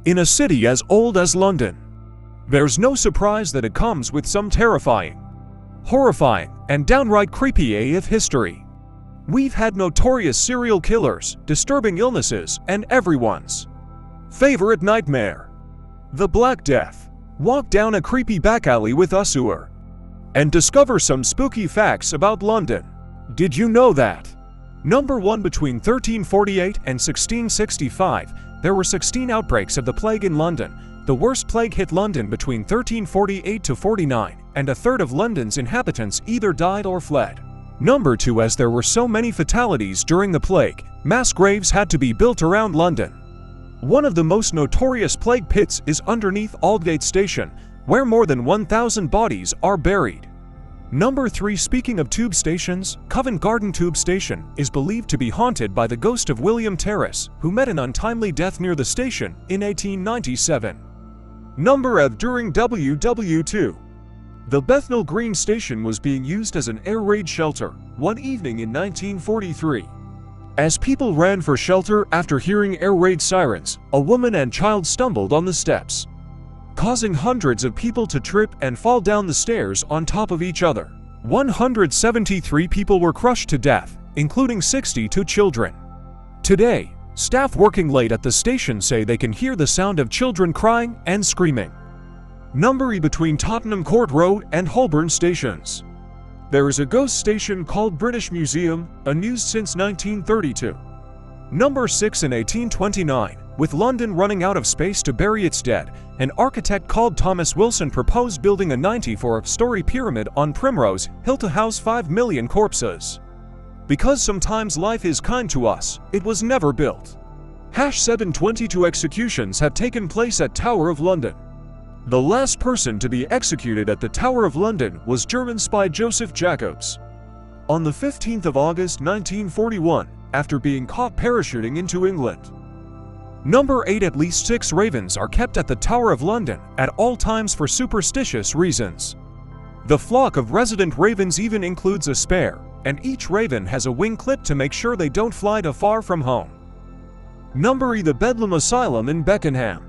in a city as old as London. There's no surprise that it comes with some terrifying, horrifying, and downright creepy AF history. We've had notorious serial killers, disturbing illnesses, and everyone's favorite nightmare, the Black Death. Walk down a creepy back alley with us and discover some spooky facts about London. Did you know that? Number 1. Between 1348 and 1665, there were 16 outbreaks of the plague in London. The worst plague hit London between 1348 to 49, and a third of London's inhabitants either died or fled. Number 2. As there were so many fatalities during the plague, mass graves had to be built around London. One of the most notorious plague pits is underneath Aldgate Station, where more than 1,000 bodies are buried. Number 3. Speaking of tube stations, Covent Garden Tube Station is believed to be haunted by the ghost of William Terrace, who met an untimely death near the station in 1897. Number 8. During WW2, the Bethnal Green Station was being used as an air raid shelter one evening in 1943. As people ran for shelter after hearing air raid sirens, a woman and child stumbled on the steps, causing hundreds of people to trip and fall down the stairs on top of each other. 173 people were crushed to death, including 62 children. Today, staff working late at the station say they can hear the sound of children crying and screaming. Number 8. Between Tottenham Court Road and Holborn stations, there is a ghost station called British Museum, unused since 1932. Number 6. In 1829, with London running out of space to bury its dead, an architect called Thomas Wilson proposed building a 94-story pyramid on Primrose Hill to house 5 million corpses. Because sometimes life is kind to us, it was never built. 722 executions have taken place at Tower of London. The last person to be executed at the Tower of London was German spy Joseph Jacobs on the 15th of August 1941, after being caught parachuting into England. Number 8. At least 6 ravens are kept at the Tower of London at all times for superstitious reasons. The flock of resident ravens even includes a spare, and each raven has a wing clipped to make sure they don't fly too far from home. Number 8. The Bedlam Asylum in Beckenham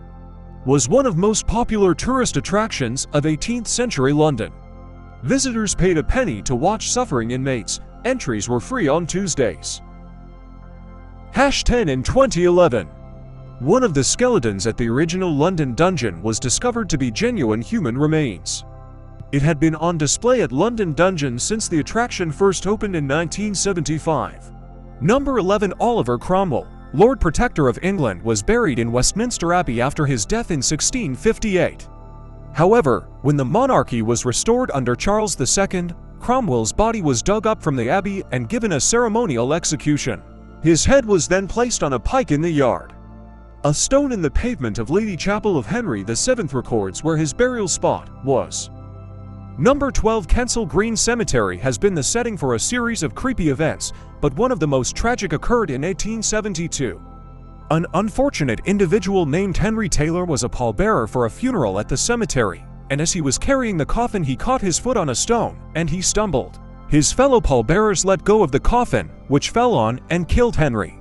was one of most popular tourist attractions of 18th century London. Visitors paid a penny to watch suffering inmates. Entries were free on Tuesdays. 10. In 2011, one of the skeletons at the original London dungeon was discovered to be genuine human remains. It had been on display at London Dungeon since the attraction first opened in 1975. Number 11. Oliver Cromwell, Lord Protector of England, was buried in Westminster Abbey after his death in 1658. However, when the monarchy was restored under Charles II, Cromwell's body was dug up from the abbey and given a ceremonial execution. His head was then placed on a pike in the yard. A stone in the pavement of Lady Chapel of Henry VII records where his burial spot was. Number 12. Kensal Green Cemetery has been the setting for a series of creepy events, but one of the most tragic occurred in 1872. An unfortunate individual named Henry Taylor was a pallbearer for a funeral at the cemetery, and as he was carrying the coffin he caught his foot on a stone, and he stumbled. His fellow pallbearers let go of the coffin, which fell on and killed Henry.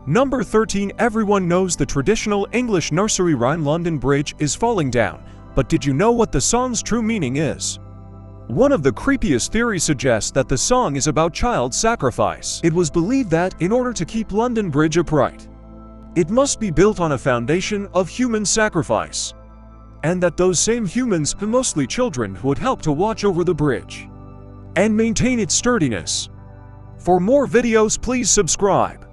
Number 13. Everyone knows the traditional English nursery rhyme London Bridge is falling down, but did you know what the song's true meaning is? One of the creepiest theories suggests that the song is about child sacrifice. It was believed that, in order to keep London Bridge upright, it must be built on a foundation of human sacrifice, and that those same humans, mostly children, would help to watch over the bridge and maintain its sturdiness. For more videos, please subscribe.